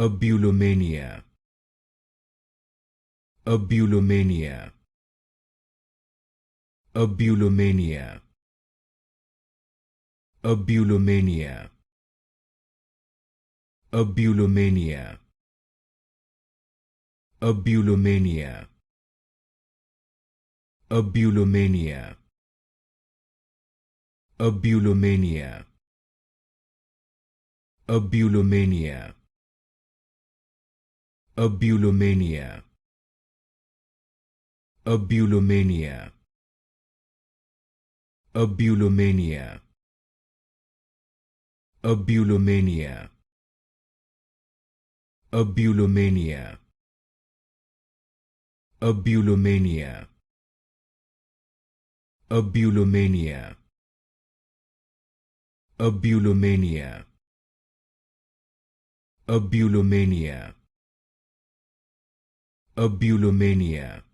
Abulomania. Abulomania. Abulomania. Abulomania. Abulomania. Abulomania. Abulomania. Abulomania. Abulomania. Abulomania. Abulomania. Abulomania. Abulomania. Abulomania. Abulomania. Abulomania. Abulomania. Abulomania. Abulomania.